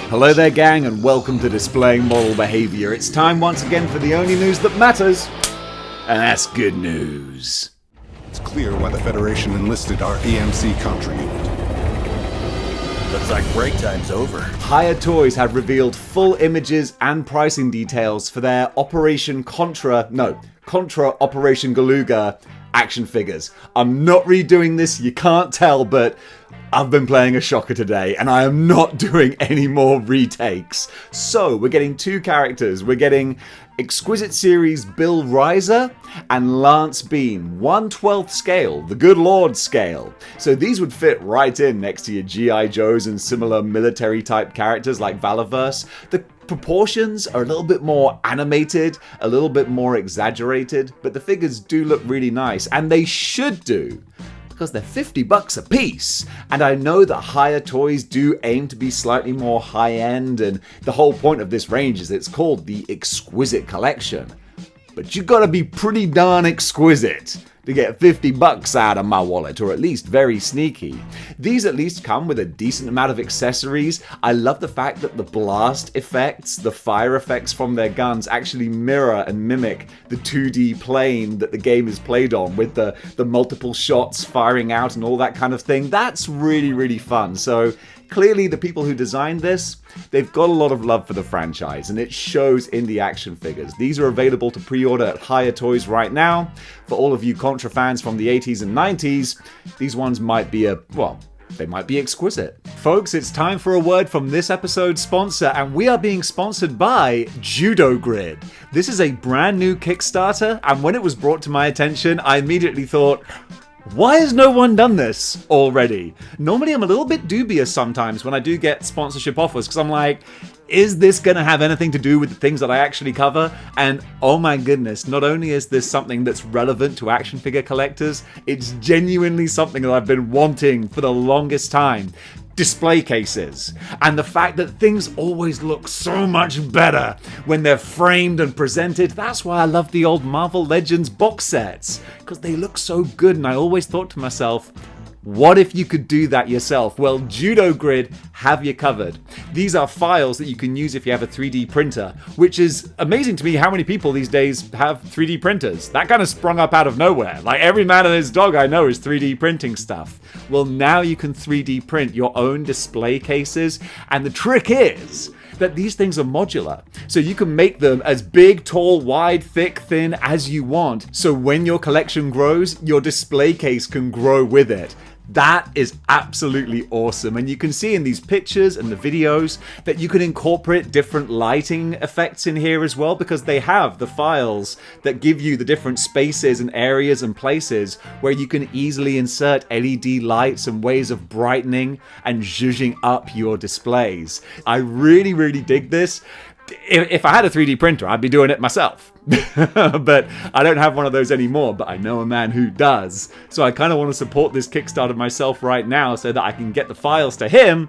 Hello there gang, and welcome to Displaying-Model-Behaviour. It's time once again for the only news that matters, and that's good news. It's clear why the Federation enlisted our EMC Contra unit. Looks like break time's over. Hired Toys have revealed full images and pricing details for their Contra Operation Galuga action figures. I'm not redoing this, you can't tell, but I've been playing a shocker today, and I am not doing any more retakes. So, we're getting two characters. We're getting Exquisite Series Bill Reiser and Lance Bean, 1/12 scale, the Good Lord scale. So these would fit right in next to your G.I. Joes and similar military type characters like Valorverse. The proportions are a little bit more animated, a little bit more exaggerated, but the figures do look really nice, and they should do, because they're $50 a piece. And I know that Hired Toys do aim to be slightly more high-end, and the whole point of this range is it's called the Exquisite Collection. But you gotta be pretty darn exquisite to get $50 out of my wallet, or at least very sneaky. These at least come with a decent amount of accessories. I love the fact that the blast effects, the fire effects from their guns actually mirror and mimic the 2D plane that the game is played on, with the multiple shots firing out and all that kind of thing. That's really, really fun. So clearly the people who designed this, they've got a lot of love for the franchise, and it shows in the action figures. These are available to pre-order at Hired Toys right now. For all of you Contra fans from the 80s and 90s, these ones might be they might be exquisite. Folks, it's time for a word from this episode's sponsor, and we are being sponsored by Judo Grid. This is a brand new Kickstarter, and when it was brought to my attention, I immediately thought, why has no one done this already? Normally I'm a little bit dubious sometimes when I do get sponsorship offers, because I'm like, is this going to have anything to do with the things that I actually cover? And oh my goodness, not only is this something that's relevant to action figure collectors, it's genuinely something that I've been wanting for the longest time. Display cases, and the fact that things always look so much better when they're framed and presented. That's why I love the old Marvel Legends box sets, because they look so good, and I always thought to myself, what if you could do that yourself? Well, Judo Grid have you covered. These are files that you can use if you have a 3D printer, which is amazing to me how many people these days have 3D printers. That kind of sprung up out of nowhere. Like every man and his dog I know is 3D printing stuff. Well, now you can 3D print your own display cases, and the trick is that these things are modular. So you can make them as big, tall, wide, thick, thin as you want. So when your collection grows, your display case can grow with it. That is absolutely awesome, and you can see in these pictures and the videos that you can incorporate different lighting effects in here as well, because they have the files that give you the different spaces and areas and places where you can easily insert LED lights and ways of brightening and zhuzhing up your displays. I really, really dig this. If I had a 3D printer, I'd be doing it myself. But I don't have one of those anymore, but I know a man who does. So I kind of want to support this Kickstarter myself right now so that I can get the files to him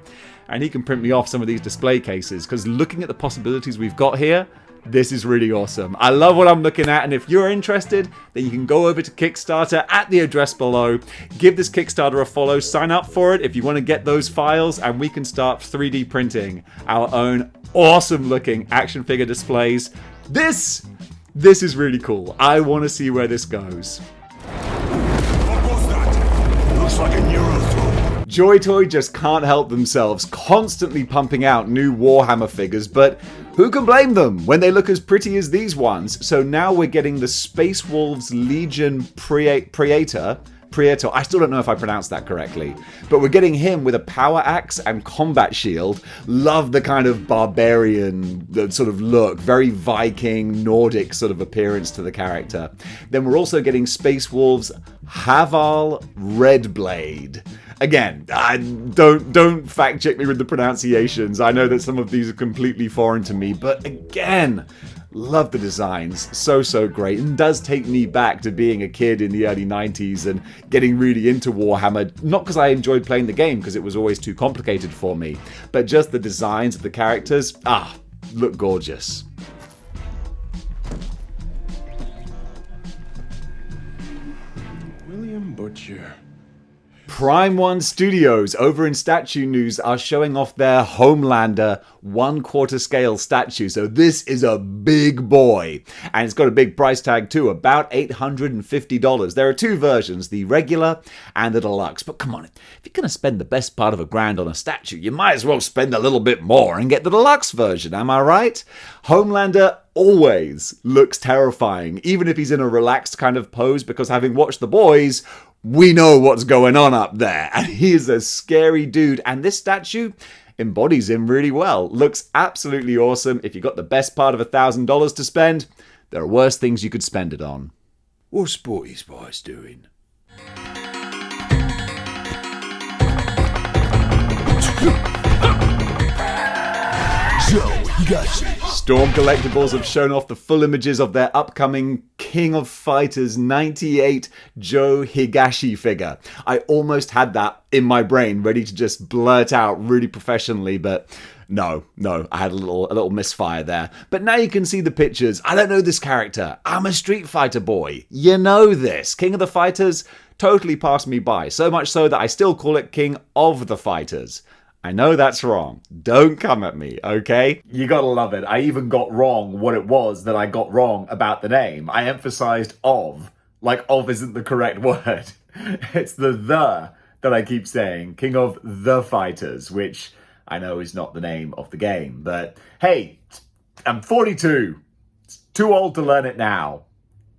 and he can print me off some of these display cases. Because looking at the possibilities we've got here, this is really awesome. I love what I'm looking at, and if you're interested, then you can go over to Kickstarter at the address below. Give this Kickstarter a follow, sign up for it if you want to get those files, and we can start 3D printing our own awesome looking action figure displays. This is really cool. I want to see where this goes. What was that? Looks like a neurothrow. JoyToy just can't help themselves, constantly pumping out new Warhammer figures, but who can blame them when they look as pretty as these ones? So now we're getting the Space Wolves Legion Praetor. I still don't know if I pronounced that correctly, but we're getting him with a power axe and combat shield. Love the kind of barbarian sort of look, very Viking, Nordic sort of appearance to the character. Then we're also getting Space Wolves Haval Redblade. Again, don't fact check me with the pronunciations. I know that some of these are completely foreign to me, but again, love the designs. So great, and does take me back to being a kid in the early 90s and getting really into Warhammer. Not because I enjoyed playing the game, because it was always too complicated for me, but just the designs of the characters, look gorgeous. William Butcher. Prime One Studios over in Statue News are showing off their Homelander 1/4 scale statue. So this is a big boy. And it's got a big price tag too, about $850. There are two versions, the regular and the deluxe. But come on, if you're going to spend the best part of $1,000 on a statue, you might as well spend a little bit more and get the deluxe version, am I right? Homelander always looks terrifying, even if he's in a relaxed kind of pose, because having watched The Boys, we know what's going on up there. And he is a scary dude. And this statue embodies him really well. Looks absolutely awesome. If you got the best part of $1,000 to spend, there are worse things you could spend it on. What's Sporty Spice doing? Storm Collectibles have shown off the full images of their upcoming King of Fighters 98 Joe Higashi figure. I almost had that in my brain, ready to just blurt out really professionally, but no, I had a little misfire there. But now you can see the pictures. I don't know this character. I'm a Street Fighter boy. You know this. King of the Fighters totally passed me by, so much so that I still call it King of the Fighters. I know that's wrong. Don't come at me, okay? You gotta love it. I even got wrong what it was that I got wrong about the name. I emphasized of, like of isn't the correct word. It's the that I keep saying. King of the Fighters, which I know is not the name of the game. But hey, I'm 42. It's too old to learn it now.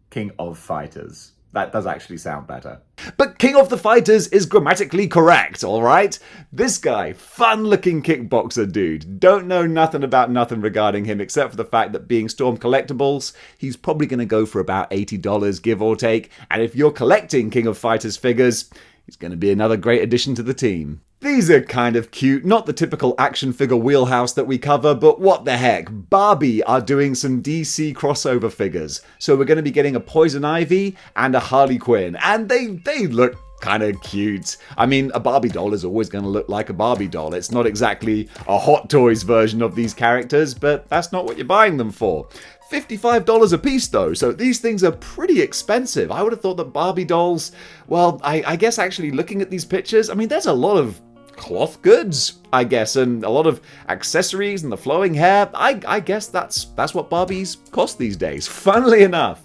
King of Fighters. That does actually sound better. But King of the Fighters is grammatically correct, alright? This guy, fun-looking kickboxer dude. Don't know nothing about nothing regarding him except for the fact that being Storm Collectibles, he's probably going to go for about $80, give or take. And if you're collecting King of Fighters figures, he's going to be another great addition to the team. These are kind of cute, not the typical action figure wheelhouse that we cover, but what the heck, Barbie are doing some DC crossover figures. So we're going to be getting a Poison Ivy and a Harley Quinn, and they look kind of cute. I mean, a Barbie doll is always going to look like a Barbie doll. It's not exactly a Hot Toys version of these characters, but that's not what you're buying them for. $55 a piece though, so these things are pretty expensive. I would have thought that Barbie dolls, well, I guess actually looking at these pictures, I mean, there's a lot of cloth goods, I guess, and a lot of accessories and the flowing hair. I guess that's what Barbies cost these days. Funnily enough,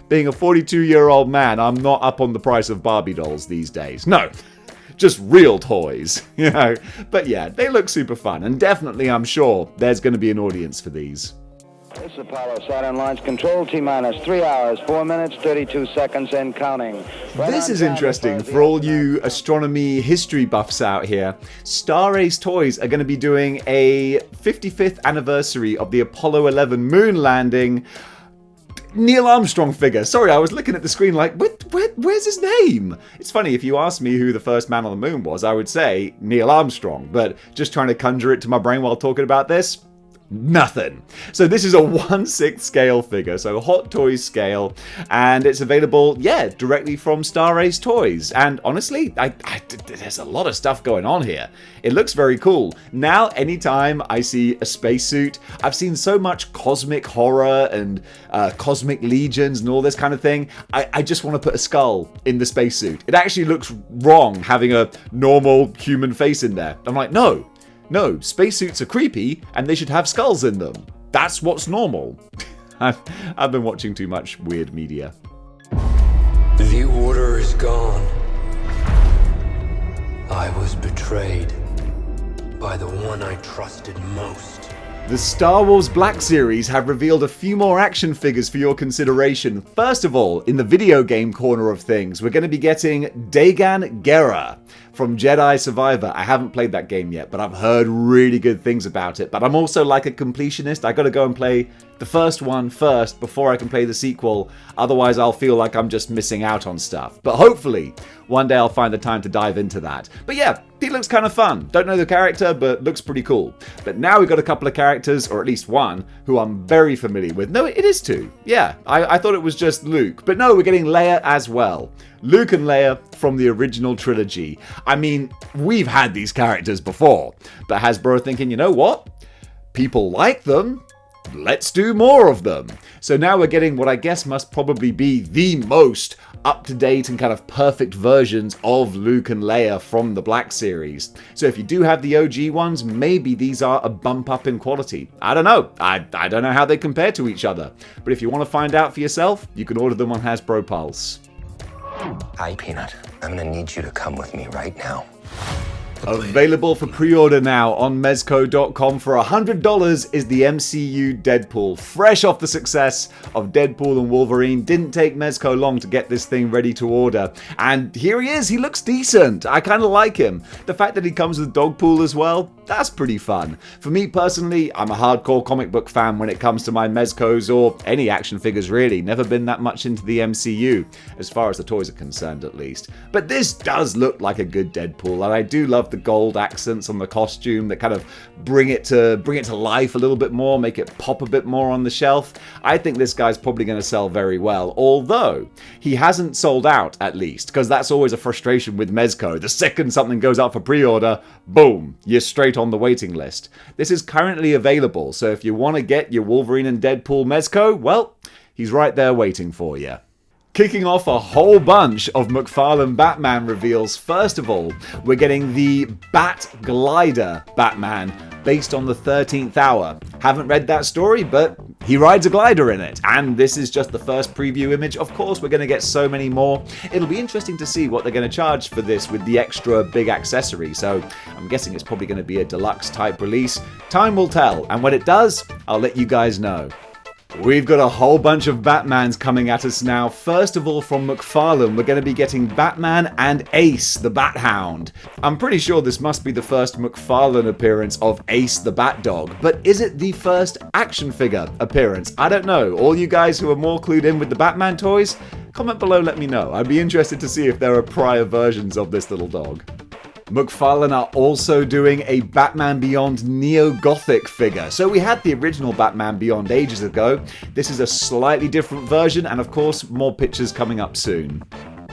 being a 42-year-old man, I'm not up on the price of Barbie dolls these days. No, just real toys, you know. But yeah, they look super fun, and definitely I'm sure there's going to be an audience for these. This is Apollo Saturn launch control, T-minus 3 hours, 4 minutes, 32 seconds and counting. This is interesting for all you astronomy history buffs out here. Star Ace Toys are going to be doing a 55th anniversary of the Apollo 11 moon landing Neil Armstrong figure. Sorry, I was looking at the screen like, where's his name? It's funny, if you asked me who the first man on the moon was, I would say Neil Armstrong, but just trying to conjure it to my brain while talking about this, nothing. So this is a 1/6 scale figure, so Hot Toys scale, and it's available, yeah, directly from Star Ace Toys. And honestly, there's a lot of stuff going on here. It looks very cool. Now, anytime I see a spacesuit, I've seen so much cosmic horror and cosmic legions and all this kind of thing. I just want to put a skull in the spacesuit. It actually looks wrong having a normal human face in there. I'm like, no, spacesuits are creepy and they should have skulls in them. That's what's normal. I've been watching too much weird media. The order is gone. I was betrayed by the one I trusted most. The Star Wars Black Series have revealed a few more action figures for your consideration. First of all, in the video game corner of things, we're going to be getting Dagan Gera from Jedi Survivor. I haven't played that game yet, but I've heard really good things about it. But I'm also like a completionist. I got to go and play the first one first before I can play the sequel. Otherwise, I'll feel like I'm just missing out on stuff. But hopefully, one day I'll find the time to dive into that. But yeah, he looks kind of fun. Don't know the character, but looks pretty cool. But now we've got a couple of characters, or at least one, who I'm very familiar with. No, it is two. Yeah, I thought it was just Luke. But no, we're getting Leia as well. Luke and Leia from the original trilogy. I mean, we've had these characters before, but Hasbro are thinking, you know what? People like them. let's do more of them. So now we're getting what I guess must probably be the most up-to-date and kind of perfect versions of Luke and Leia from the Black Series. So if you do have the OG ones, maybe these are a bump up in quality. I don't know. I don't know how they compare to each other. But if you want to find out for yourself, you can order them on Hasbro Pulse. Hi, Peanut. I'm gonna need you to come with me right now. Available for pre-order now on mezco.com for $100 is the MCU Deadpool. Fresh off the success of Deadpool and Wolverine, didn't take Mezco long to get this thing ready to order. And here he is, he looks decent. I kind of like him. The fact that he comes with Dogpool as well, that's pretty fun. For me personally, I'm a hardcore comic book fan when it comes to my Mezcos or any action figures really. Never been that much into the MCU, as far as the toys are concerned at least. But this does look like a good Deadpool, and I do love the gold accents on the costume that kind of bring it to life a little bit more, make it pop a bit more on the shelf. I think this guy's probably going to sell very well, although he hasn't sold out at least, because that's always a frustration with Mezco. The second something goes out for pre-order, boom, you're straight on the waiting list. This is currently available, so if you want to get your Wolverine and Deadpool Mezco, well, he's right there waiting for you. Kicking off a whole bunch of McFarlane Batman reveals. First of all, we're getting the Bat Glider Batman based on the 13th Hour. Haven't read that story, but he rides a glider in it. And this is just the first preview image. Of course, we're going to get so many more. It'll be interesting to see what they're going to charge for this with the extra big accessory. So I'm guessing it's probably going to be a deluxe type release. Time will tell. And when it does, I'll let you guys know. We've got a whole bunch of Batmans coming at us now. First of all, from McFarlane, we're going to be getting Batman and Ace, the Bat-Hound. I'm pretty sure this must be the first McFarlane appearance of Ace the Bat-Dog, but is it the first action figure appearance? I don't know. All you guys who are more clued in with the Batman toys, comment below, let me know. I'd be interested to see if there are prior versions of this little dog. McFarlane are also doing a Batman Beyond Neo-Gothic figure. So we had the original Batman Beyond ages ago. This is a slightly different version, and of course, more pictures coming up soon.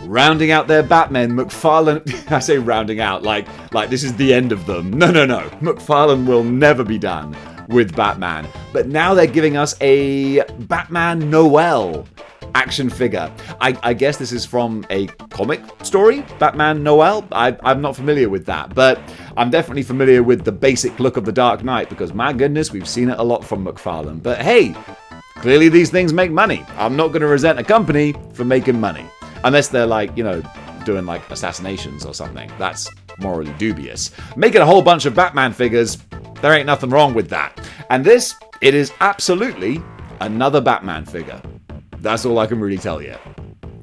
Rounding out their Batmen, McFarlane... I say rounding out, like this is the end of them. No. McFarlane will never be done with Batman. But now they're giving us a Batman Noel action figure. I guess this is from a comic story, Batman Noel. I'm not familiar with that, but I'm definitely familiar with the basic look of the Dark Knight because my goodness, we've seen it a lot from McFarlane. But hey, clearly these things make money. I'm not going to resent a company for making money. Unless they're like, you know, doing like assassinations or something. That's morally dubious. Making a whole bunch of Batman figures, there ain't nothing wrong with that. And this, it is absolutely another Batman figure. That's all I can really tell you.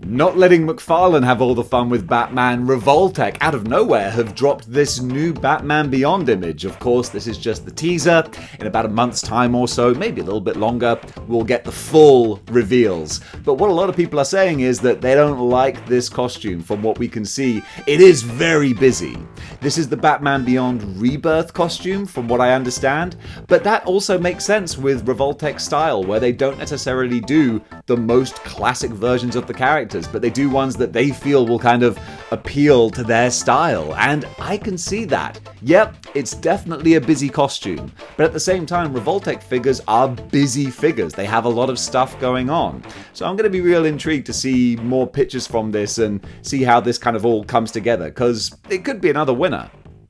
Not letting McFarlane have all the fun with Batman, Revoltech out of nowhere have dropped this new Batman Beyond image. Of course, this is just the teaser. In about a month's time or so, maybe a little bit longer, we'll get the full reveals. But what a lot of people are saying is that they don't like this costume from what we can see. It is very busy. This is the Batman Beyond Rebirth costume from what I understand, but that also makes sense with Revoltech style where they don't necessarily do the most classic versions of the characters, but they do ones that they feel will kind of appeal to their style, and I can see that. Yep, it's definitely a busy costume, but at the same time, Revoltech figures are busy figures. They have a lot of stuff going on. So I'm going to be real intrigued to see more pictures from this and see how this kind of all comes together, because it could be another winner.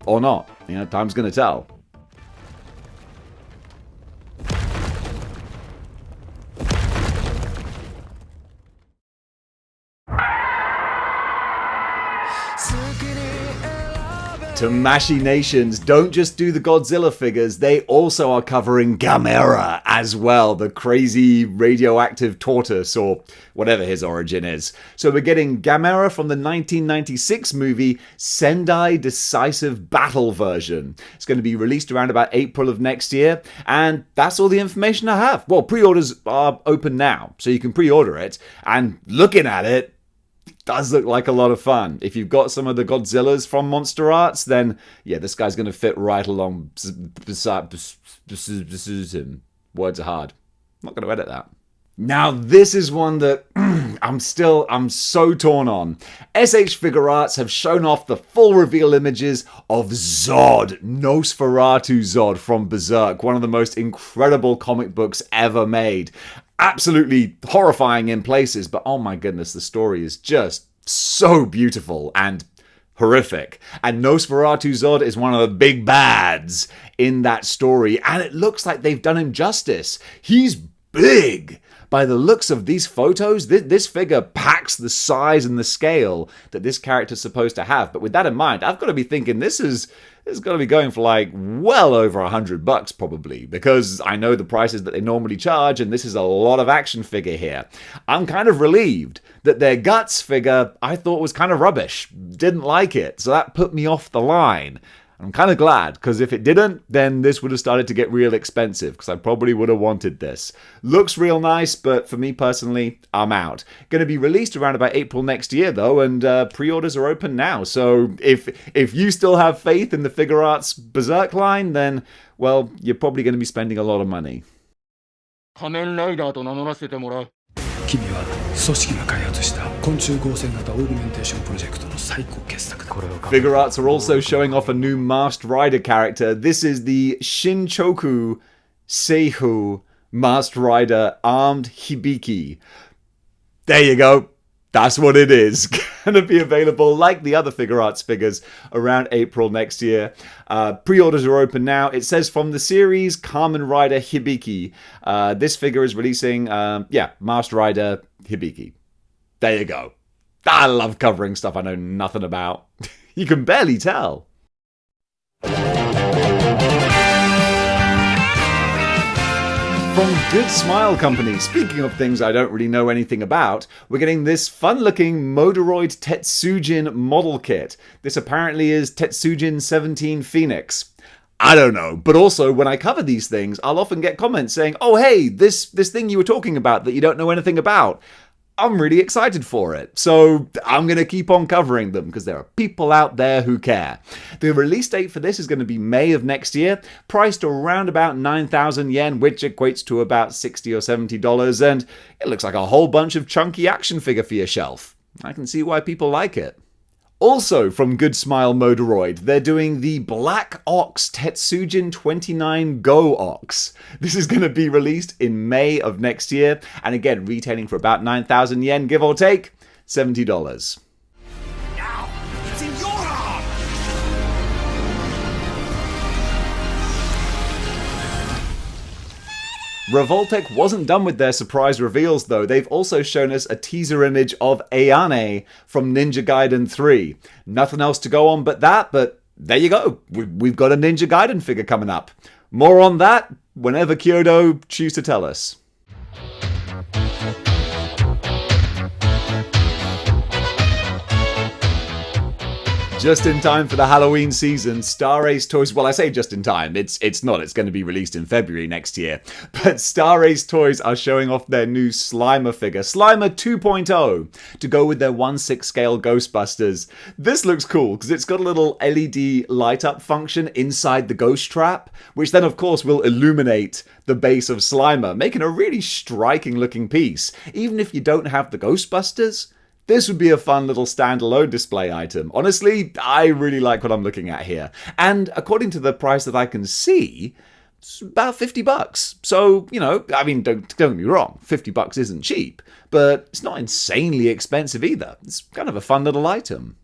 Or not. You know, time's going to tell. To Machinations, don't just do the Godzilla figures, they also are covering Gamera as well, the crazy radioactive tortoise or whatever his origin is. So we're getting Gamera from the 1996 movie Sendai Decisive Battle version. It's going to be released around about April of next year, and that's all the information I have. Well, pre-orders are open now, so you can pre-order it, and looking at it, does look like a lot of fun. If you've got some of the Godzillas from Monster Arts, then yeah, this guy's going to fit right along beside him. Words are hard. I'm not going to edit that. Now, this is one that I'm so torn on. SH Figure Arts have shown off the full reveal images of Zod, Nosferatu Zod from Berserk, one of the most incredible comic books ever made. Absolutely horrifying in places, but oh my goodness, the story is just so beautiful and horrific. And Nosferatu Zod is one of the big bads in that story, and it looks like they've done him justice. He's big. By the looks of these photos, this figure packs the size and the scale that this character's supposed to have. But with that in mind, I've got to be thinking this is got to be going for like well over $100 probably, because I know the prices that they normally charge, and this is a lot of action figure here. I'm kind of relieved that their Guts figure I thought was kind of rubbish. Didn't like it, so that put me off the line. I'm kind of glad, because if it didn't, then this would have started to get real expensive, because I probably would have wanted this. Looks real nice, but for me personally, I'm out. Going to be released around about April next year, though, and pre-orders are open now. So if you still have faith in the Figure Arts Berserk line, then, well, you're probably going to be spending a lot of money. 仮面ライダーと名乗らせてもらう。君は組織が開発した昆虫合成型オーグメンテーションプロジェクトの最高傑作だ。Figure Arts are also showing off a new Masked Rider character. This is the Shinchoku Seihu Masked Rider Armed Hibiki. There you go. That's what it is. Gonna be available like the other Figure Arts figures around April next year. Pre-orders are open now. It says from the series Kamen Rider Hibiki. This figure is releasing, Masked Rider Hibiki. There you go. I love covering stuff I know nothing about. You can barely tell. From Good Smile Company, speaking of things I don't really know anything about, we're getting this fun-looking Modoroid Tetsujin model kit. This apparently is Tetsujin 17 Phoenix. I don't know, but also when I cover these things, I'll often get comments saying, oh hey, this thing you were talking about that you don't know anything about. I'm really excited for it, so I'm going to keep on covering them because there are people out there who care. The release date for this is going to be May of next year, priced around about 9,000 yen, which equates to about $60 or $70, and it looks like a whole bunch of chunky action figure for your shelf. I can see why people like it. Also from Good Smile Modoroid, they're doing the Black Ox Tetsujin 29 Go Ox. This is going to be released in May of next year, and again, retailing for about 9,000 yen, give or take, $70. Now, it's in your arm! Revoltech wasn't done with their surprise reveals though. They've also shown us a teaser image of Ayane from Ninja Gaiden 3. Nothing else to go on but that, but there you go. We've got a Ninja Gaiden figure coming up. More on that whenever Kyoto choose to tell us. Just in time for the Halloween season, Star Ace Toys, well I say just in time, it's not, it's going to be released in February next year, but Star Ace Toys are showing off their new Slimer figure, Slimer 2.0, to go with their 1/6 scale Ghostbusters. This looks cool because it's got a little LED light up function inside the ghost trap, which then of course will illuminate the base of Slimer, making a really striking looking piece. Even if you don't have the Ghostbusters, this would be a fun little standalone display item. Honestly, I really like what I'm looking at here. And according to the price that I can see, it's about $50. So, you know, I mean, don't get me wrong, $50 isn't cheap, but it's not insanely expensive either. It's kind of a fun little item.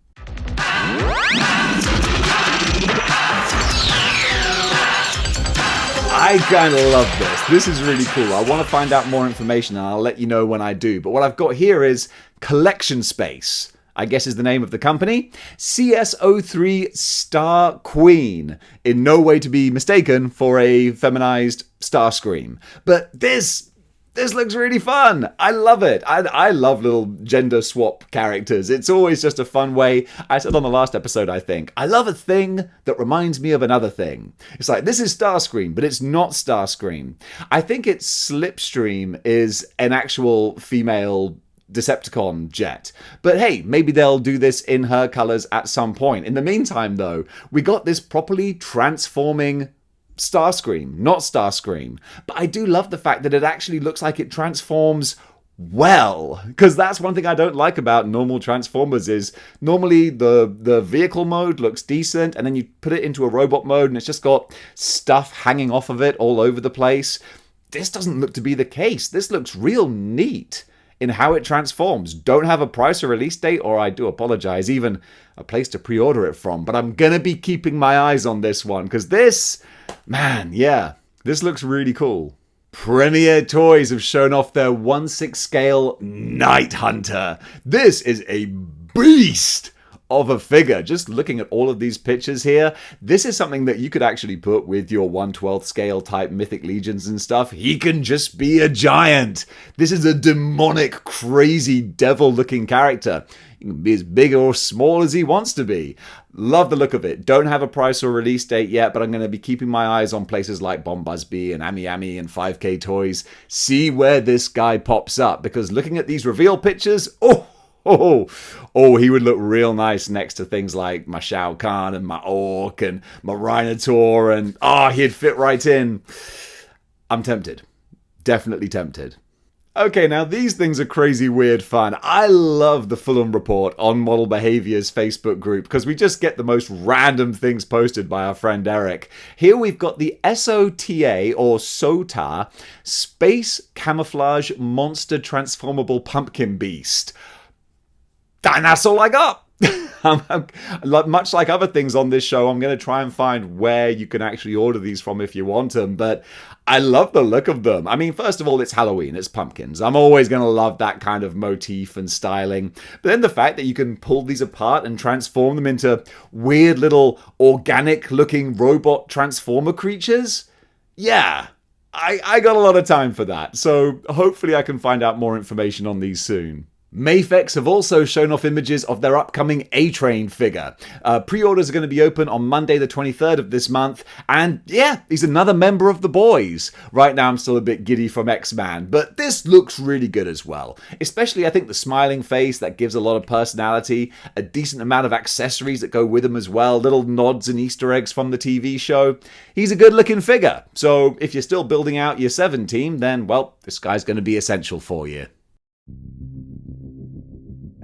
I kind of love this. This is really cool. I want to find out more information and I'll let you know when I do. But what I've got here is Collection Space, I guess is the name of the company. CS03 Star Queen. In no way to be mistaken for a feminized Starscream. But this looks really fun. I love it. I love little gender swap characters. It's always just a fun way. I said on the last episode, I think, I love a thing that reminds me of another thing. It's like, this is Starscream, but it's not Starscream. I think it's Slipstream is an actual female Decepticon jet. But hey, maybe they'll do this in her colors at some point. In the meantime, though, we got this properly transforming Starscream, not Starscream. But I do love the fact that it actually looks like it transforms well, because that's one thing I don't like about normal Transformers is normally the vehicle mode looks decent, and then you put it into a robot mode and it's just got stuff hanging off of it all over the place. This doesn't look to be the case. This looks real neat in how it transforms. Don't have a price or release date, or I do apologize, even a place to pre-order it from, but I'm gonna be keeping my eyes on this one, because this, man, yeah, this looks really cool. Premier Toys have shown off their 1/6 scale Night Hunter. This is a beast of a figure. Just looking at all of these pictures here, this is something that you could actually put with your 1/12 scale type Mythic Legions and stuff. He can just be a giant. This is a demonic, crazy, devil-looking character. He can be as big or small as he wants to be. Love the look of it. Don't have a price or release date yet, but I'm going to be keeping my eyes on places like Bombuzby and Ami Ami and 5K Toys. See where this guy pops up, because looking at these reveal pictures, he would look real nice next to things like my Shao Kahn and my Orc and my Rhinotaur, and he'd fit right in. I'm tempted. Definitely tempted. Okay, now these things are crazy weird fun. I love the Fulham Report on Model Behaviour's Facebook group, because we just get the most random things posted by our friend Eric. Here we've got the SOTA, or SOTA, Space Camouflage Monster Transformable Pumpkin Beast. And that's all I got. Much like other things on this show, I'm going to try and find where you can actually order these from if you want them, but I love the look of them. I mean, first of all, it's Halloween, it's pumpkins. I'm always going to love that kind of motif and styling. But then the fact that you can pull these apart and transform them into weird little organic-looking robot transformer creatures, yeah, I got a lot of time for that. So hopefully I can find out more information on these soon. Mafex have also shown off images of their upcoming A-Train figure. Pre-orders are going to be open on Monday the 23rd of this month, and yeah, he's another member of the boys. Right now I'm still a bit giddy from X-Man, but this looks really good as well. Especially I think the smiling face, that gives a lot of personality, a decent amount of accessories that go with him as well, little nods and Easter eggs from the TV show. He's a good looking figure, so if you're still building out your 7 team, then well, this guy's going to be essential for you.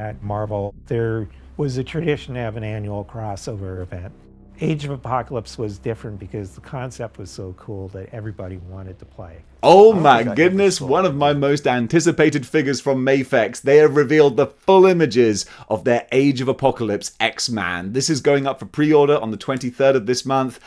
At Marvel, there was a tradition to have an annual crossover event. Age of Apocalypse was different because the concept was so cool that everybody wanted to play. Oh my goodness, one of my most anticipated figures from Mafex. They have revealed the full images of their Age of Apocalypse X-Man. This is going up for pre-order on the 23rd of this month.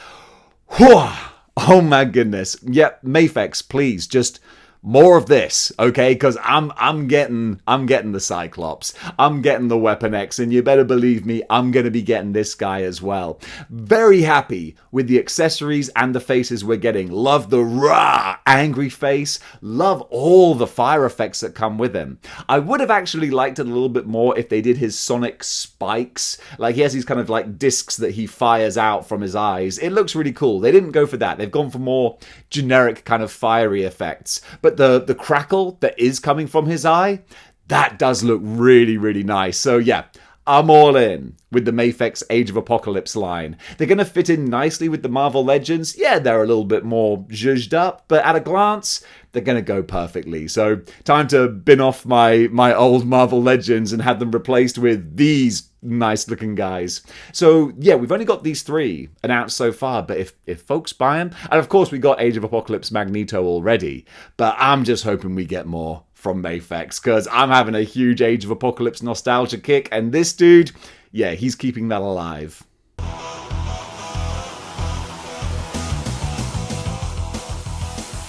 Whew! Oh my goodness. Yep, Mafex, please, just more of this, okay? Because I'm getting the Cyclops, I'm getting the Weapon X, and you better believe me, I'm gonna be getting this guy as well. Very happy with the accessories and the faces we're getting. Love the raw, angry face. Love all the fire effects that come with him. I would have actually liked it a little bit more if they did his sonic spikes. Like he has these kind of like discs that he fires out from his eyes. It looks really cool. They didn't go for that. They've gone for more generic kind of fiery effects. But the crackle that is coming from his eye, that does look really, really nice. So yeah, I'm all in with the Mafex Age of Apocalypse line. They're going to fit in nicely with the Marvel Legends. Yeah, they're a little bit more zhuzhed up, but at a glance, they're going to go perfectly. So time to bin off my old Marvel Legends and have them replaced with these nice looking guys. So yeah, we've only got these 3 announced so far, but if folks buy them, and of course we got Age of Apocalypse Magneto already, but I'm just hoping we get more from Mafex, because I'm having a huge Age of Apocalypse nostalgia kick, and this dude, yeah, he's keeping that alive.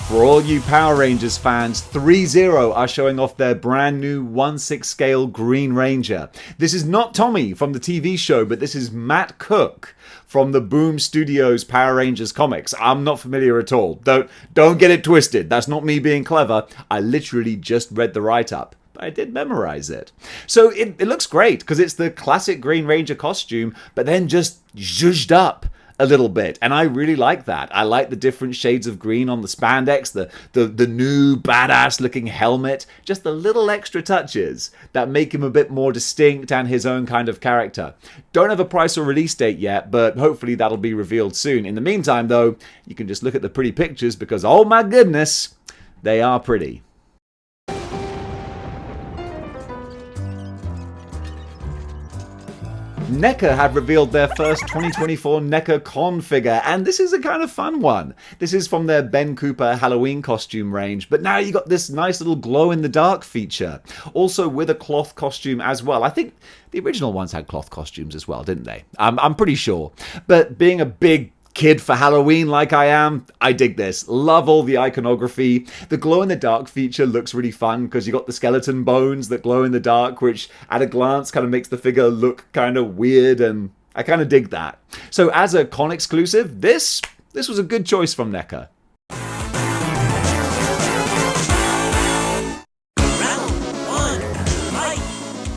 For all you Power Rangers fans, 3-0 are showing off their brand new 1/6 scale Green Ranger. This is not Tommy from the TV show, but this is Matt Cook from the Boom Studios Power Rangers comics. I'm not familiar at all. Don't get it twisted. That's not me being clever. I literally just read the write-up. I did memorize it. So it looks great because it's the classic Green Ranger costume, but then just zhuzhed up a little bit, and I really like that. I like the different shades of green on the spandex, the new badass looking helmet, just the little extra touches that make him a bit more distinct and his own kind of character. Don't have a price or release date yet, but hopefully that'll be revealed soon. In the meantime though, you can just look at the pretty pictures because oh my goodness, they are pretty. NECA had revealed their first 2024 NECA Con figure, and this is a kind of fun one. This is from their Ben Cooper Halloween costume range, but now you got this nice little glow-in-the-dark feature, also with a cloth costume as well. I think the original ones had cloth costumes as well, didn't they? I'm pretty sure. But being a big kid for Halloween like I am, I dig this. Love all the iconography. The glow-in-the-dark feature looks really fun because you got the skeleton bones that glow in the dark, which at a glance kind of makes the figure look kind of weird, and I kind of dig that. So as a con exclusive, this was a good choice from NECA.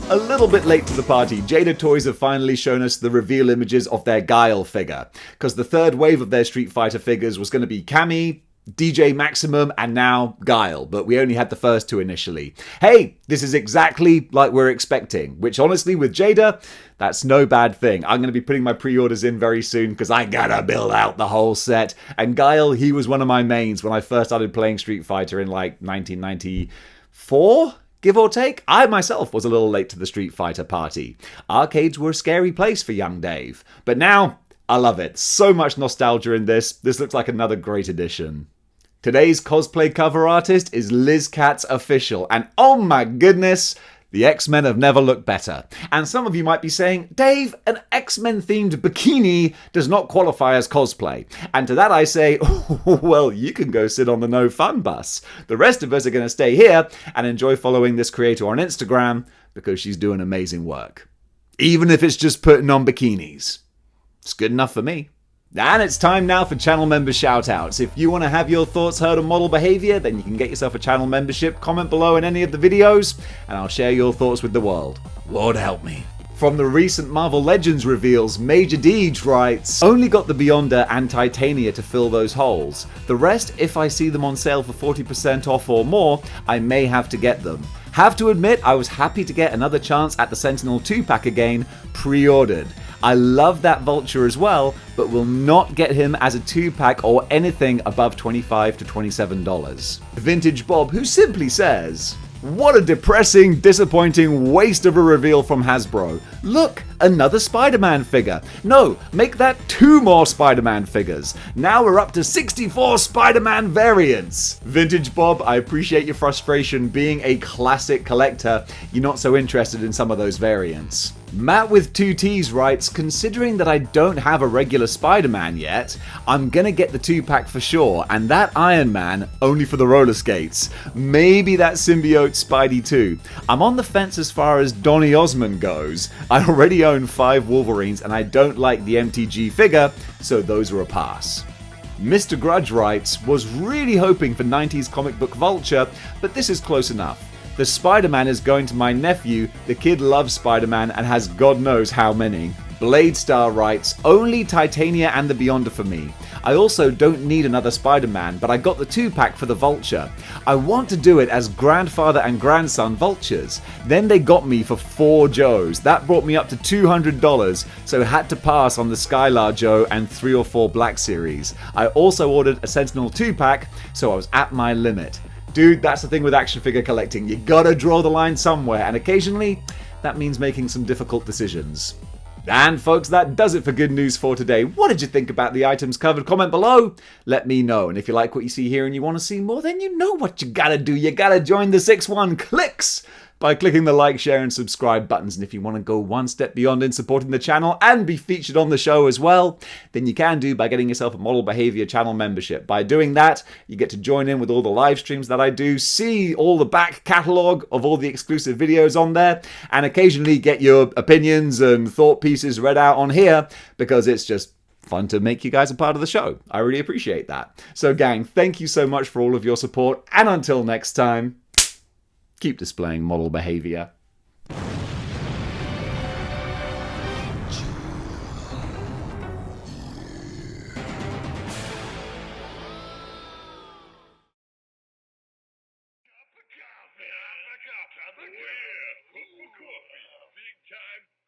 A little bit late to the party, Jada Toys have finally shown us the reveal images of their Guile figure, because the third wave of their Street Fighter figures was going to be Cammy, DJ Maximum, and now Guile, but we only had the first two initially. Hey, this is exactly like we're expecting, which honestly with Jada, that's no bad thing. I'm going to be putting my pre-orders in very soon because I gotta build out the whole set, and Guile, he was one of my mains when I first started playing Street Fighter in like 1994? Give or take, I myself was a little late to the Street Fighter party. Arcades were a scary place for young Dave. But now, I love it. So much nostalgia in this. This looks like another great addition. Today's cosplay cover artist is Liz Katz Official. And oh my goodness, the X-Men have never looked better. And some of you might be saying, Dave, an X-Men themed bikini does not qualify as cosplay. And to that I say, well, you can go sit on the no fun bus. The rest of us are going to stay here and enjoy following this creator on Instagram because she's doing amazing work. Even if it's just putting on bikinis. It's good enough for me. And it's time now for channel member shoutouts. If you want to have your thoughts heard on model behavior, then you can get yourself a channel membership, comment below in any of the videos, and I'll share your thoughts with the world. Lord help me. From the recent Marvel Legends reveals, Major Deej writes, only got the Beyonder and Titania to fill those holes. The rest, if I see them on sale for 40% off or more, I may have to get them. Have to admit, I was happy to get another chance at the Sentinel 2-pack again, pre-ordered. I love that Vulture as well, but will not get him as a 2-pack or anything above $25 to $27. Vintage Bob, who simply says, what a depressing, disappointing waste of a reveal from Hasbro. Look, another Spider-Man figure. No, make that 2 more Spider-Man figures. Now we're up to 64 Spider-Man variants. Vintage Bob, I appreciate your frustration. Being a classic collector, you're not so interested in some of those variants. Matt with 2 T's writes, considering that I don't have a regular Spider-Man yet, I'm gonna get the 2-pack for sure, and that Iron Man only for the roller skates. Maybe that symbiote Spidey too. I'm on the fence as far as Donny Osmond goes. I already own 5 Wolverines and I don't like the MTG figure, so those are a pass. Mr. Grudge writes, was really hoping for 90s comic book Vulture, but this is close enough. The Spider-Man is going to my nephew, the kid loves Spider-Man and has God knows how many. Blade Star writes, only Titania and the Beyonder for me. I also don't need another Spider-Man, but I got the 2-pack for the Vulture. I want to do it as grandfather and grandson Vultures. Then they got me for 4 Joes. That brought me up to $200, so had to pass on the Skylar Joe and 3 or 4 Black Series. I also ordered a Sentinel 2-pack, so I was at my limit. Dude, that's the thing with action figure collecting. You gotta draw the line somewhere, and occasionally, that means making some difficult decisions. And folks, that does it for good news for today. What did you think about the items covered? Comment below. Let me know. And if you like what you see here and you want to see more, then you know what you gotta do. You gotta join the 6-1 Clicks by clicking the like, share, and subscribe buttons. And if you want to go one step beyond in supporting the channel and be featured on the show as well, then you can do by getting yourself a Model Behavior channel membership. By doing that, you get to join in with all the live streams that I do, see all the back catalogue of all the exclusive videos on there, and occasionally get your opinions and thought pieces read out on here, because it's just fun to make you guys a part of the show. I really appreciate that. So gang, thank you so much for all of your support, and until next time, keep displaying model behavior. up. I'm the coffee. Big time